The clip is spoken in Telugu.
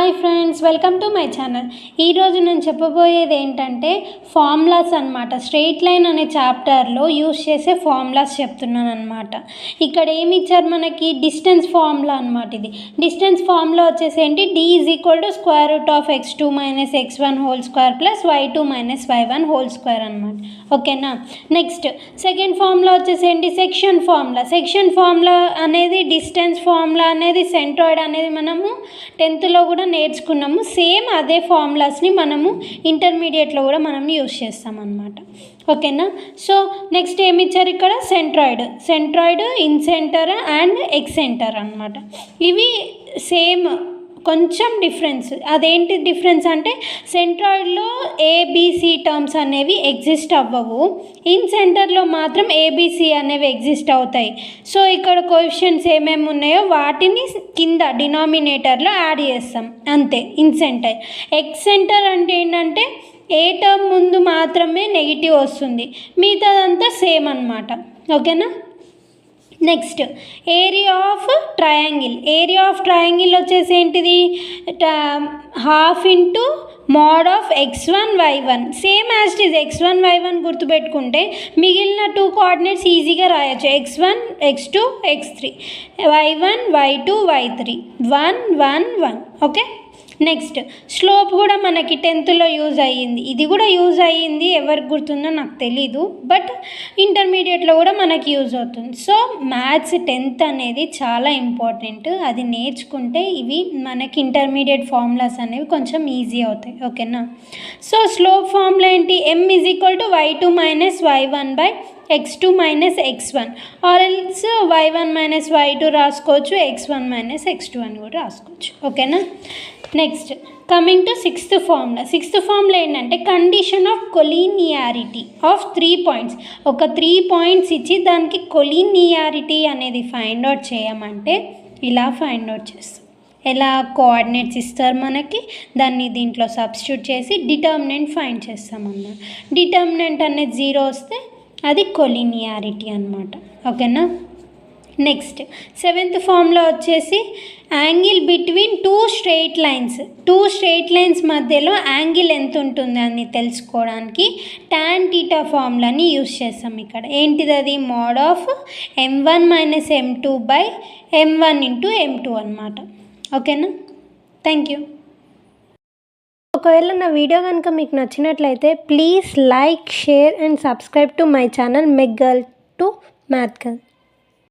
Hi friends, welcome to my channel. ఈరోజు నేను చెప్పబోయేది ఏంటంటే ఫార్ములాస్ అనమాట. స్ట్రెయిట్ లైన్ అనే చాప్టర్లో యూస్ చేసే ఫార్ములాస్ చెప్తున్నాను అనమాట. ఇక్కడ ఏమి ఇచ్చారు మనకి? డిస్టెన్స్ ఫార్ములా అనమాట. ఇది డిస్టెన్స్ ఫార్ములా వచ్చేసి ఏంటి? d is equal to square root of x2 minus x1 whole square plus y2 minus y1 whole square అనమాట. ఓకేనా? నెక్స్ట్ సెకండ్ ఫార్ములా వచ్చేసి ఏంటి? Section formula. సెక్షన్ ఫార్ములా అనేది డిస్టెన్స్ ఫార్ములా అనేది సెంట్రాయిడ్ అనేది మనము 10th కూడా నేర్చుకున్నాము. సేమ్ అదే ఫార్ములాస్ని మనము ఇంటర్మీడియట్లో కూడా మనం యూస్ చేస్తాం అన్నమాట. ఓకేనా? సో నెక్స్ట్ ఏమి ఇచ్చారు ఇక్కడ? సెంట్రాయిడ్, ఇన్సెంటర్ అండ్ ఎక్సెంటర్ అన్నమాట. ఇవి సేమ్, కొంచెం డిఫరెన్స్. అదేంటి డిఫరెన్స్ అంటే సెంట్రాయిడ్లో ఏబిసి టర్మ్స్ అనేవి ఎగ్జిస్ట్ అవ్వవు, ఇన్ సెంటర్లో మాత్రం ఏబిసి అనేవి ఎగ్జిస్ట్ అవుతాయి. సో ఇక్కడ కోఎఫిషియెంట్స్ ఏమేమి ఉన్నాయో వాటిని కింద డినామినేటర్లో యాడ్ చేస్తాం అంతే. In centre. ఎక్సెంటర్ అంటే ఏంటంటే ఏ టర్మ్ ముందు మాత్రమే నెగిటివ్ వస్తుంది, మిగతాదంతా సేమ్ అన్నమాట. ఓకేనా? నెక్స్ట్ ఏరియా ఆఫ్ ట్రయాంగిల్ వచ్చేసి ఏంటిది? Half into mode of x1 y1. Same as it is x1 y1 గుర్తుపెట్టుకుంటే మిగిలిన 2 కోఆర్డినేట్స్ ఈజీగా రాయొచ్చు. x1 x2 x3, y1 y2 y3, 1 1 1. Okay? Next slope కూడా మనకి 10th యూజ్ అయ్యింది. ఇది కూడా యూజ్ అయ్యింది, ఎవరికి గుర్తుందో నాకు తెలీదు, బట్ ఇంటర్మీడియట్లో కూడా మనకి యూజ్ అవుతుంది. సో మ్యాథ్స్ 10th అనేది చాలా ఇంపార్టెంట్. అది నేర్చుకుంటే ఇవి మనకి ఇంటర్మీడియట్ ఫార్ములాస్ అనేవి కొంచెం ఈజీ అవుతాయి. ఓకేనా? సో స్లోప్ ఫార్ములా ఏంటి? m is equal to y2 minus y1 by x2 minus x1, or else y1 minus y2 రాసుకోవచ్చు, x1 మైనస్ x2 అని కూడా రాసుకోవచ్చు. ఓకేనా? Next coming to sixth formula ఏంటంటే కండిషన్ ఆఫ్ కొలీనియారిటీ ఆఫ్ 3 పాయింట్స్. ఒక 3 పాయింట్స్ ఇచ్చి దానికి కొలీనియారిటీ అనేది ఫైండ్ అవుట్ చేయమంటే ఇలా ఫైండ్ అవుట్ చేస్తాం. ఎలా? కోఆర్డినేట్స్ ఇస్తారు మనకి, దాన్ని దీంట్లో సబ్స్టిట్యూట్ చేసి డిటర్మినెంట్ ఫైండ్ చేస్తామన్నమాట. డిటర్మినెంట్ అనేది 0 వస్తే అది కొలీనియారిటీ అన్నమాట. ఓకేనా? నెక్స్ట్ 7th ఫార్ములా వచ్చేసి angle between two straight lines మధ్యలో యాంగిల్ ఎంత ఉంటుంది అని తెలుసుకోవడానికి tan θ ఫార్ములాని యూస్ చేస్తాం. ఇక్కడ ఏంటిది? అది mode of m1 minus m2 by m1 into m2 అనమాట. ఓకేనా? Thank you. ఒకవేళ నా వీడియో కనుక మీకు నచ్చినట్లయితే please like, share and subscribe to my channel mech girl to math girl.